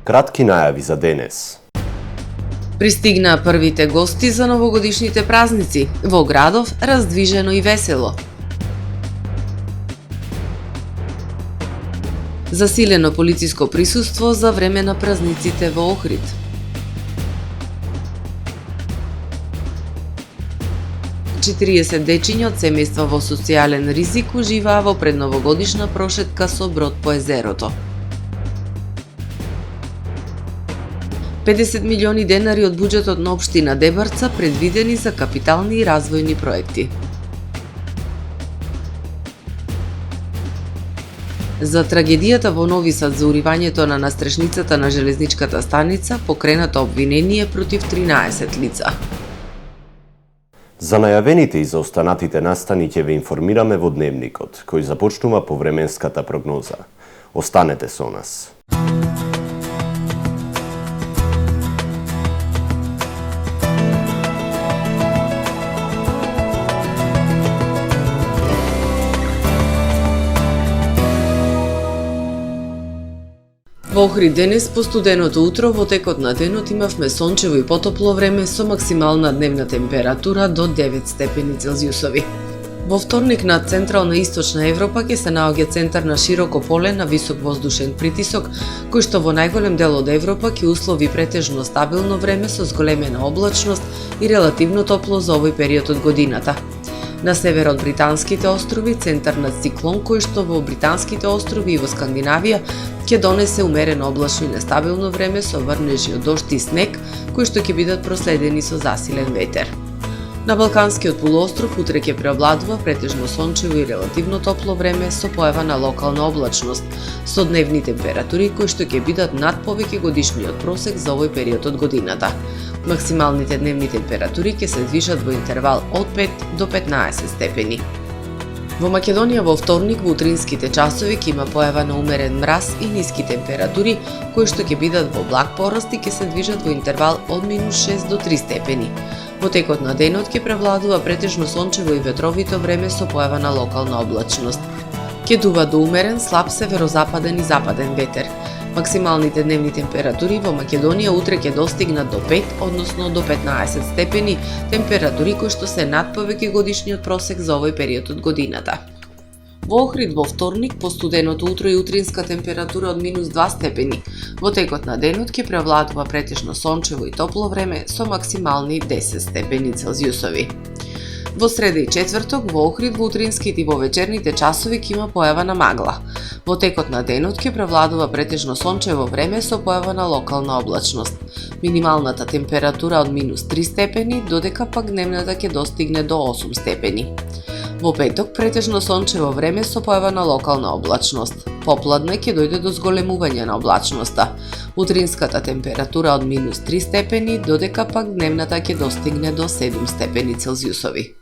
Кратки најави за денес. Пристигнаа првите гости за новогодишните празници. Во градов раздвижено и весело. Засилено полициско присуство за време на празниците во Охрид. Четириесет дечиња од семејства во социјален ризик уживаа во предновогодишна прошетка со брод по езерото. 50 милиони денари од буџетот на општина Дебарца предвидени за капитални и развојни проекти. За трагедијата во Нови Сад за уривањето на настрешницата на железничката станица покренато обвинение против 13 лица. За најавените и за останатите настани ќе ве информираме во Дневникот, кој започнува по временската прогноза. Останете со нас. Во Охрид денес по студеното утро во текот на денот имавме сончево и потопло време со максимална дневна температура до 9 степени Целзиусови. Во вторник над Централна и Источна Европа ќе се наоѓа центар на широко поле на висок воздушен притисок, кој што во најголем дел од Европа ќе услови претежно стабилно време со зголемена облачност и релативно топло за овој период од годината. На север од Британските острови, центар на циклон кој што во Британските острови и во Скандинавија ќе донесе умерено облачно и нестабилно време со врнежи од дожд и снег, кои што ќе бидат проследени со засилен ветер. На Балканскиот полуостров утре ќе преовладува претежно сончево и релативно топло време со појава на локална облачност, со дневни температури кои што ќе бидат над повеќе годишниот просек за овој период од годината. Максималните дневни температури ќе се движат во интервал од 5 до 15 степени. Во Македонија во вторник во утринските часови ќе има појава на умерен мраз и ниски температури, кои што ќе бидат во благ пораст и ќе се движат во интервал од -6 до 3 степени. Во текот на денот ќе превладува претежно сончево и ветровито време со појава на локална облачност. Ќе дува до умерен слаб северозападен и западен ветер. Максималните дневни температури во Македонија утре ќе достигнат до 5, односно до 15 степени, температури кои што се над повеќе годишниот просек за овој период од годината. Во Охрид во вторник по студеното утро и утринска температура од -2 степени. Во текот на денот ќе превладува претежно сончево и топло време со максимални 10 степени Целзиусови. Во среда и четврток во Охрид во утринските и во вечерните часови ќе има појава на магла. Во текот на денот ќе превладува претежно сончево време со појава на локална облачност. Минималната температура од -3 степени, додека пак дневната ќе достигне до 8 степени. Во петок претежно сончево време со појава на локална облачност. Попладне ќе дојде до зголемување на облачноста. Утринската температура од -3 степени, додека пак дневната ќе достигне до 7 степени Целзиусови.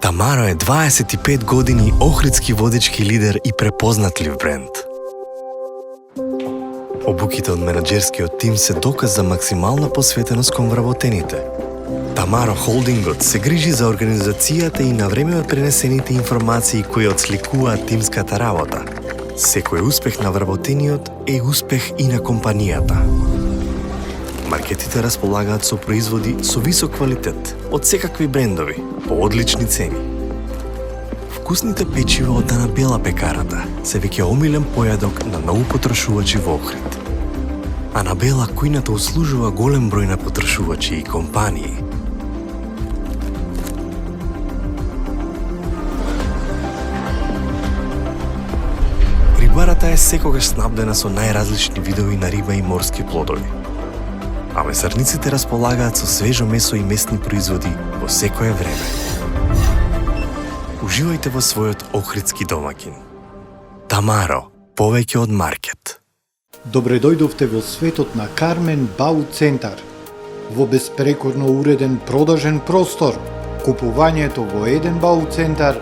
Тамаро е 25 години охридски водечки лидер и препознатлив бренд. Обуките од менаџерскиот тим се доказ за максимална посветеност кон вработените. Тамаро Холдингот се грижи за организацијата и на време од пренесените информации кои отсликуваат тимската работа. Секој успех на вработениот е успех и на компанијата. Маркетите располагаат со производи со висок квалитет од секакви брендови по одлични цени. Вкусните печива од Анабела пекарата се веќе омилен појадок на многу потрошувачи во Охрид. Анабела кујната услужува голем број на потрошувачи и компании. Рибарата е секогаш снабдена со најразлични видови на риба и морски плодови. А месарниците располагаат со свежо месо и месни производи во секое време. Уживајте во својот охридски домаќин. Тамаро, повеќе од маркет. Добре дојдовте во светот на Кармен Бау Центар. Во беспрекорно уреден продажен простор, Купувањето во еден бау-центар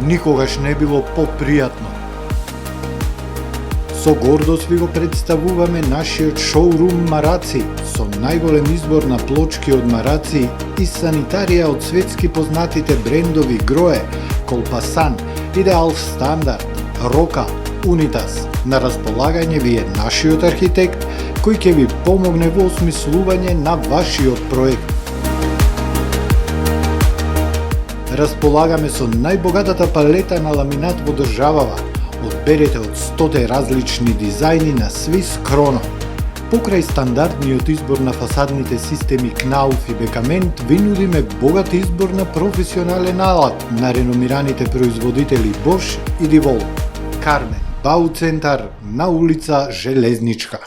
никогаш не било попријатно. Со гордост ви го представуваме нашиот шоурум Мараци, со најголем избор на плочки од мараци и санитарија од светски познатите брендови Грое, Колпасан, Идеал Стандард, Рока, Унитас. На располагање ви е нашиот архитект, кој ќе ви помогне во осмислување на вашиот проект. Располагаме со најбогатата палета на ламинат во државава. Одберете од 100 различни дизајни на Свис Кроно. Покрај стандардниот избор на фасадните системи Кнауф и Бекамент, ви нудиме богат избор на професионален алат на реномираните производители Бош и Дивол. Кармен, Бау-центар на улица Железничка.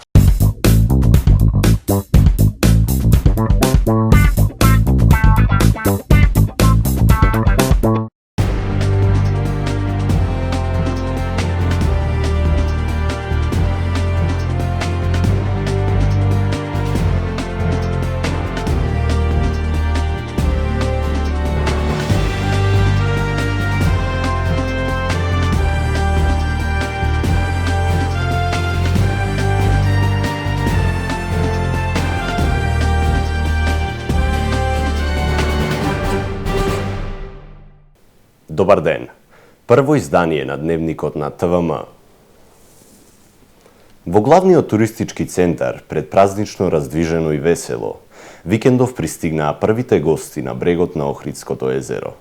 Добар ден! Прво издание на Дневникот на ТВМ. Во главниот туристички центар, предпразнично раздвижено и весело, викендов пристигнаа првите гости на брегот на Охридското езеро.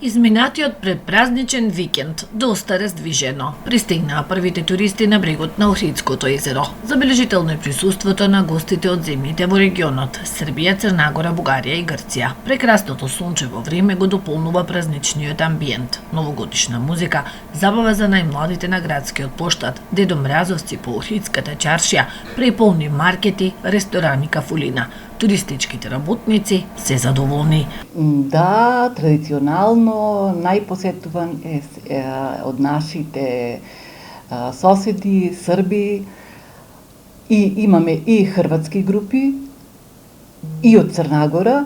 Изминатиот предпразничен викенд доста раздвижено. Пристигнаа првите туристи на брегот на Охридското езеро. Забележително е присуството на гостите од земјите во регионот Србија, Црна Гора, Бугарија и Грција. Прекрасното сончево време го дополнува празничниот амбиент. Новогодишна музика, забава за најмладите на градскиот плоштад, Дедо Мразовци по Охридската чаршија, преполни маркети, ресторани, кафулина. Туристичките работници се задоволни. Да, традиционално најпосетуван е од нашите соседи, Срби, и имаме и хрватски групи, и од Црна Гора,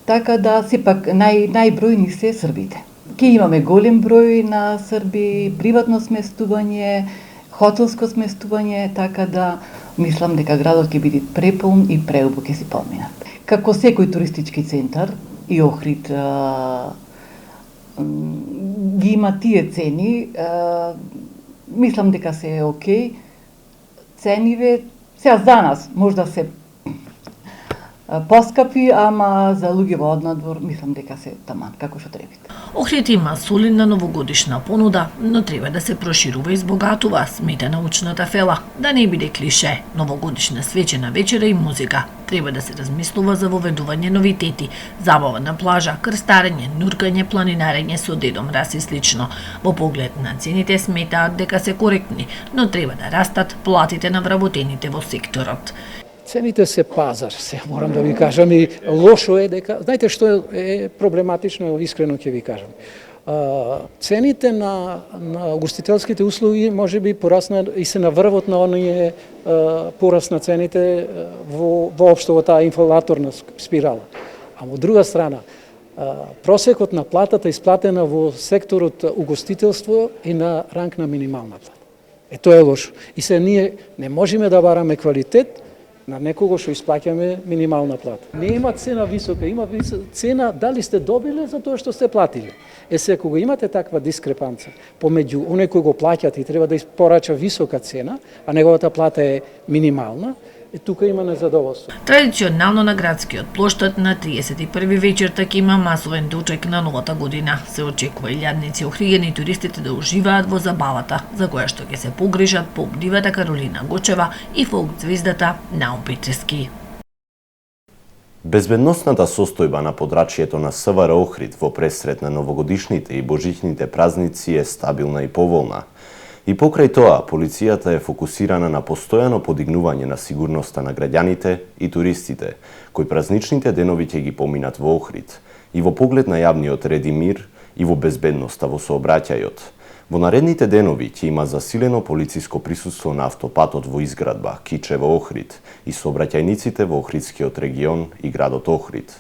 така да сепак најбројни се србите. Ке имаме голем број на срби, приватно сместување, хотелско сместување, така да мислам дека градот ќе биде преполн и преубо ќе си поминат. Како секој туристички центар, и Охрид ги има тие цени, мислам дека се е окей. Цениве, сега за нас можда се поскапи, ама за луѓе во однадвор мислам дека се таман, како што требите. Охрид има солидна новогодишна понуда, но треба да се проширува и збогатува, смета научната фела, да не биде клише. Новогодишна свечена вечера и музика. Треба да се размислува за воведување новитети, забава на плажа, крстарење, нуркање, планинарење со Дедо Мраз и слично. Во поглед на цените сметаат дека се коректни, но треба да растат платите на вработените во секторот. Цените се пазар, се морам да ви кажам, и лошо е дека, знаете што е проблематично, искрено ќе ви кажам. Цените на угостителските услуги може би порасна и се на врвот на оние пораст на цените воопшто во таа инфлаторна спирала. А во друга страна, просекот на платата исплатена во секторот угостителство и на ранг на минимална плата. Тоа е лошо. И се ние не можеме да бараме квалитет на некого што исплаќаме минимална плата. Не има цена висока, има цена дали сте добиле за тоа што сте платиле. Се кога имате таква дискрепанца помеѓу оној кој го плаќат и треба да испорача висока цена, а неговата плата е минимална, тука има незадоволство. Традиционално на градскиот плоштад на 31 вечерта ќе има масовен дочек на новата година. Се очекува илјадници охријени туристите да уживаат во забавата, за која што ќе се погрижат по дивата Каролина Гочева и фолк звездата Наум Петрески. Безбедносната состојба на подрачјето на СВР Охрид во пресрет на новогодишните и божичните празници е стабилна и поволна. И покрај тоа, полицијата е фокусирана на постојано подигнување на сигурноста на граѓаните и туристите, кои празничните денови ќе ги поминат во Охрид, и во поглед на јавниот ред и мир, и во безбедноста во сообраќајот. Во наредните денови ќе има засилено полициско присуство на автопатот во изградба Кичево Охрид и сообраќајниците во Охридскиот регион и градот Охрид.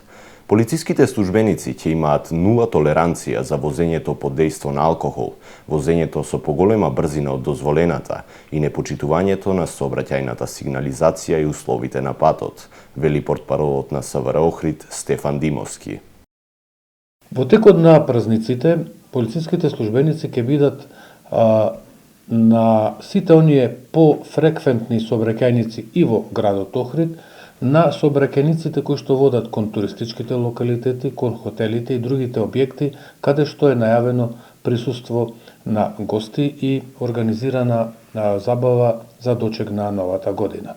Полициските службеници ќе имаат нула толеранција за возењето под дејство на алкохол, возењето со поголема брзина од дозволената и непочитувањето на сообраќајната сигнализација и условите на патот, вели портпаролот на СВР Охрид Стефан Димовски. Во текот на празниците, полициските службеници ќе бидат на сите оние пофреквентни сообраќајници и во градот Охрид, на сообраќајниците кои што водат кон туристичките локалитети, кон хотелите и другите објекти, каде што е најавено присуство на гости и организирана забава за дочек на новата година.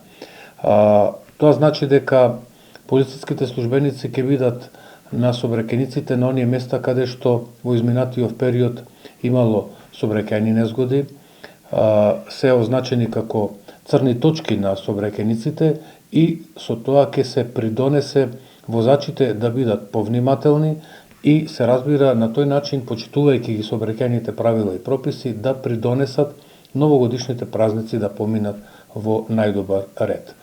Тоа значи дека полициските службеници ќе бидат на сообраќајниците на оние места каде што во изминатиот период имало сообраќајни незгоди, се означени како црни точки на сообраќајниците и со тоа ќе се придонесе возачите да бидат повнимателни и се разбира на тој начин, почитувајќи ги сообраќајните правила и прописи, да придонесат новогодишните празници да поминат во најдобар ред.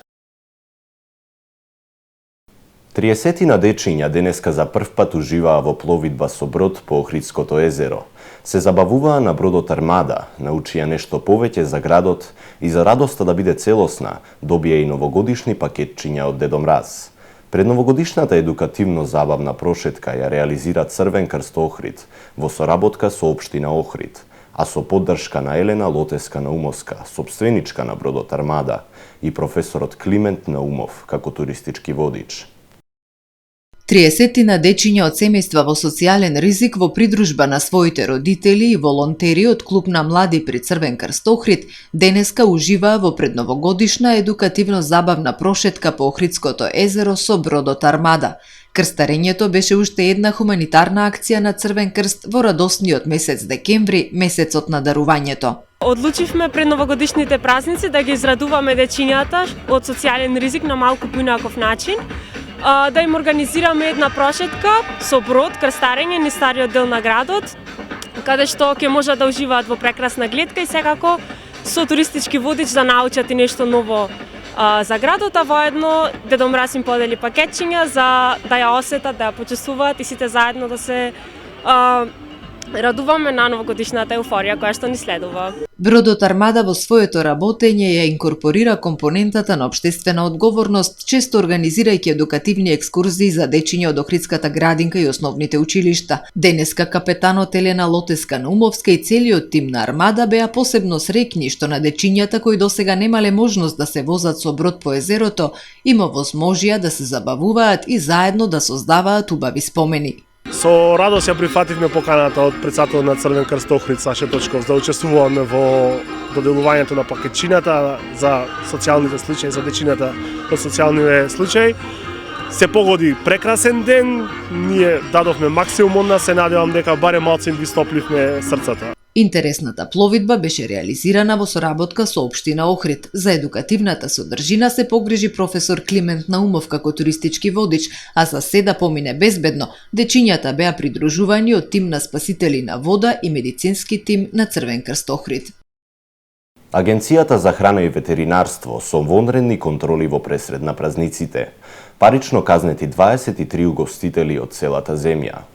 30 дечиња денеска за прв пат уживаа во пловидба со брод по Охридското езеро. Се забавуваа на бродот Армада, научија нешто повеќе за градот и за радоста да биде целосна, добија и новогодишни пакетчиња од Дедо Мраз. Предновогодишната едукативно-забавна прошетка ја реализира Црвен крст Охрид во соработка со Општина Охрид, а со поддршка на Елена Лотеска-Наумовска, собственичка на бродот Армада, и професорот Климент Наумов како туристички водич. 30 дечиња од семејства во социјален ризик во придружба на своите родители и волонтери од клуб на млади при Црвен крст Охрид денеска уживаа во предновогодишна едукативно-забавна прошетка по Охридското езеро со бродот Армада. Крстарењето беше уште една хуманитарна акција на Црвен крст во радосниот месец декември, месецот на дарувањето. Одлучивме пред новогодишните празници да ги израдуваме дечињата од социјален ризик на малку поинаков начин, да им организираме една прошетка со брод, крстарење низ стариот дел на градот, каде што ќе можат да уживаат во прекрасна гледка и секако со туристички водич да научат и нешто ново за градот, а воедно Дедо Мраз им подели пакетчиња за да ја осетат, да ја почувствуваат и сите заедно да се радуваме на новогодишната еуфорија која што ни следува. Бродот Армада во своето работење ја инкорпорира компонентата на општествена одговорност, често организирајќи едукативни екскурзии за дечиња од Охридската градинка и основните училишта. Денеска капетанот Елена Лотеска-Наумовска и целиот тим на Армада беа посебно среќни што на дечињата кои досега немале можност да се возат со брод по езерото, им овозможија да се забавуваат и заедно да создаваат убави спомени. Со радост ја прифативме поканата од председателот на Црвен крст Охрид Саше Точков да учествуваме во доделувањето на пакетчината за социјалните случаи, за дечината од социјалните случаи. Се погоди прекрасен ден, ние дадовме максимум од нас, се надевам дека барем малку им ги стопливме срцата. Интересната пловидба беше реализирана во соработка со Општина Охрид. За едукативната содржина се погрижи професор Климент Наумов како туристички водич, а за се да помине безбедно, дечињата беа придружувани од тим на спасители на вода и медицински тим на Црвен крст Охрид. Агенцијата за храна и ветеринарство со вонредни контроли во пресред на празниците. Парично казнети 23 угостители од целата земја.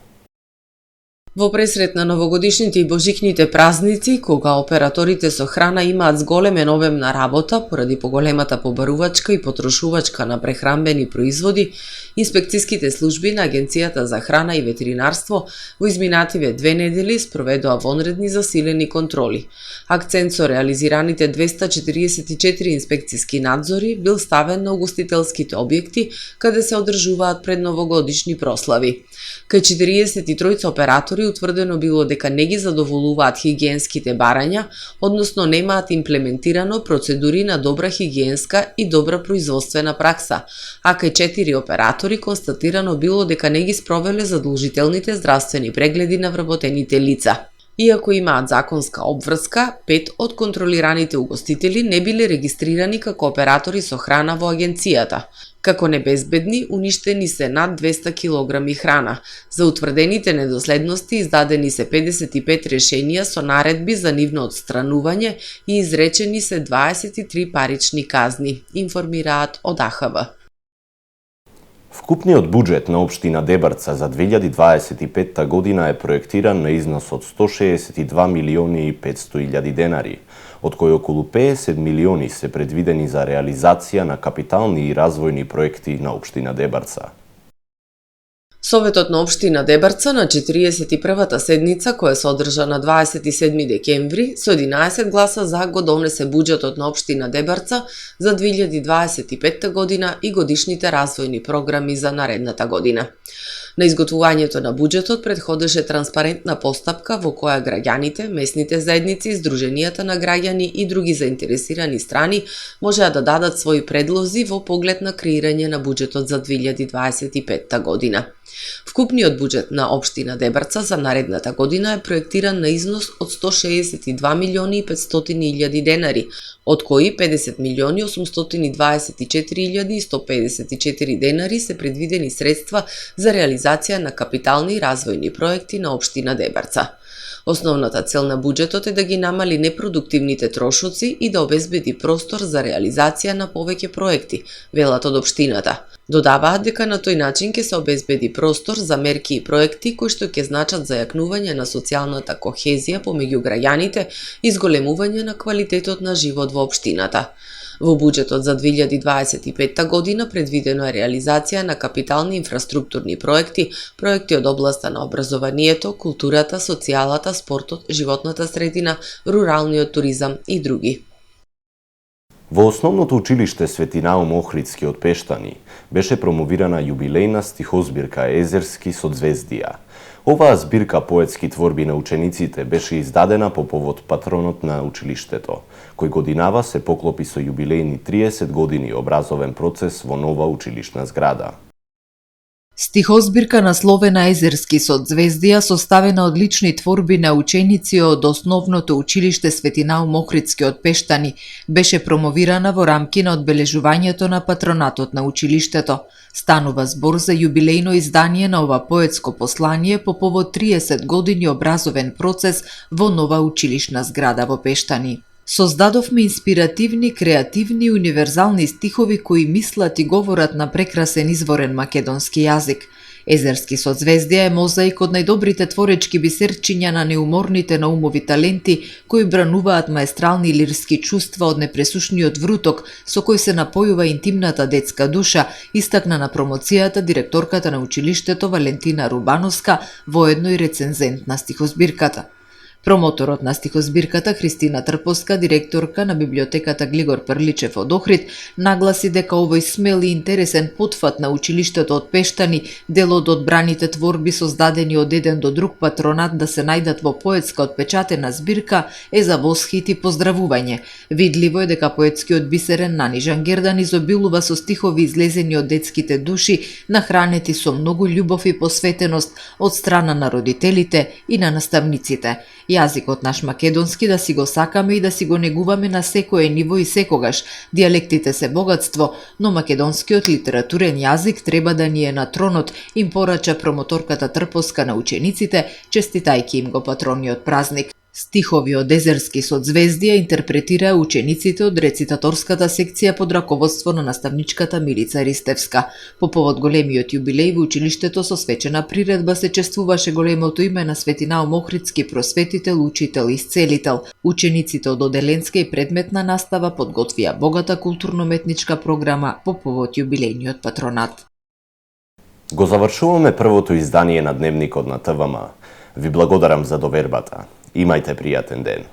Во пресрет на новогодишните и божикните празници, кога операторите со храна имаат зголемен обем на работа поради поголемата побарувачка и потрошувачка на прехранбени производи, инспекцијските служби на Агенцијата за храна и ветеринарство во изминативе 2 недели спроведоа вонредни засилени контроли. Акцент со реализираните 244 инспекцијски надзори бил ставен на угостителските објекти каде се одржуваат предновогодишни прослави. Кај 43 оператори утврдено било дека не ги задоволуваат хигиенските барања, односно немаат имплементирано процедури на добра хигиенска и добра производствена пракса, а кај 4 оператори констатирано било дека не ги спровеле задолжителните здравствени прегледи на вработените лица. Иако имаат законска обврска, 5 од контролираните угостители не биле регистрирани како оператори со храна во агенцијата. Како небезбедни, уништени се над 200 килограми храна. За утврдените недоследности издадени се 55 решенија со наредби за нивно отстранување и изречени се 23 парични казни, информираат од АХВ. Вкупниот буџет на општина Дебарца за 2025 година е проектиран на износ од 162 милиони и 500 илјади денари, од кои околу 50 милиони се предвидени за реализација на капитални и развојни проекти на општина Дебарца. Советот на општина Дебарца на 41-та седница, која се одржа на 27 декември, со 11 гласа за го донесе буџетот на општина Дебарца за 2025 година и годишните развојни програми за наредната година. На изготвувањето на буџетот предходеше транспарентна постапка во која граѓаните, местните заедници, здруженијата на граѓани и други заинтересирани страни можеа да дадат своји предлози во поглед на креирање на буџетот за 2025 година. Вкупниот буџет на општина Дебарца за наредната година е проектиран на износ од 162 милиони и 500 илјади денари, од кои 50 милиони 824 илјади и 154 денари се предвидени средства за реализација на капитални и развојни проекти на општина Дебарца. Основната цел на буџетот е да ги намали непродуктивните трошоци и да обезбеди простор за реализација на повеќе проекти, велат од општината. Додаваат дека на тој начин ќе се обезбеди простор за мерки и проекти кои што ќе значат зајакнување на социјалната кохезија помеѓу граѓаните и зголемување на квалитетот на живот во општината. Во буџетот за 2025 година предвидено е реализација на капитални инфраструктурни проекти, проекти од областа на образованието, културата, социјалата, спортот, животната средина, руралниот туризам и други. Во основното училиште Свети Наум Охридски од Пештани беше промовирана јубилејна стихозбирка Езерски со звездија. Оваа збирка поетски творби на учениците беше издадена по повод патронот на училиштето, кој годинава се поклопи со јубилејни 30 години образовен процес во нова училишна зграда. Стихозбирка насловена Езерски со звездија, составена од лични творби на ученици од Основното училиште Свети Наум Охридски од Пештани, беше промовирана во рамки на одбележувањето на патронатот на училиштето. Станува збор за јубилејно издание на ова поетско послание по повод 30 години образовен процес во нова училишна зграда во Пештани. Создадовме инспиративни, креативни и универзални стихови кои мислат и говорат на прекрасен изворен македонски јазик. Езерски со звездија е мозаик од најдобрите творечки бисерчиња на неуморните наумови таленти кои брануваат маестрални лирски чувства од непресушниот вруток со кој се напојува интимната детска душа, истакна на промоцијата директорката на училиштето Валентина Рубановска, воедно и рецензент на стихозбирката. Промоторот на стихозбирката Христина Трпоска, директорка на библиотеката Глигор Прличев од Охрид, нагласи дека овој смел и интересен потфат на училиштето од Пештани, дел од одбраните творби создадени од еден до друг патронат да се најдат во поетска отпечатена збирка, е за восхит и поздравување. Видливо е дека поетскиот бисерен Нанижан Гердан изобилува со стихови излезени од детските души, нахранети со многу љубов и посветеност од страна на родителите и на наставниците. Јазикот наш македонски да си го сакаме и да си го негуваме на секое ниво и секогаш. Дијалектите се богатство, но македонскиот литературен јазик треба да ни е на тронот, им порача промоторката Трпоска на учениците, честитајќи им го патрониот празник. Стихови од Езерски со звездија интерпретираа учениците од рецитаторската секција под раководство на наставничката Милица Ристевска. По повод големиот јубилеј во училиштето со свечена приредба се чествуваше големото име на Свети Наум Охридски просветител, учител и исцелител. Учениците од оделенска и предметна настава подготвија богата културно-метничка програма по повод јубилејниот патронат. Го завршуваме првото издание на Дневникот на ТВМ. Ви благодарам за довербата. Имајте пријатен ден.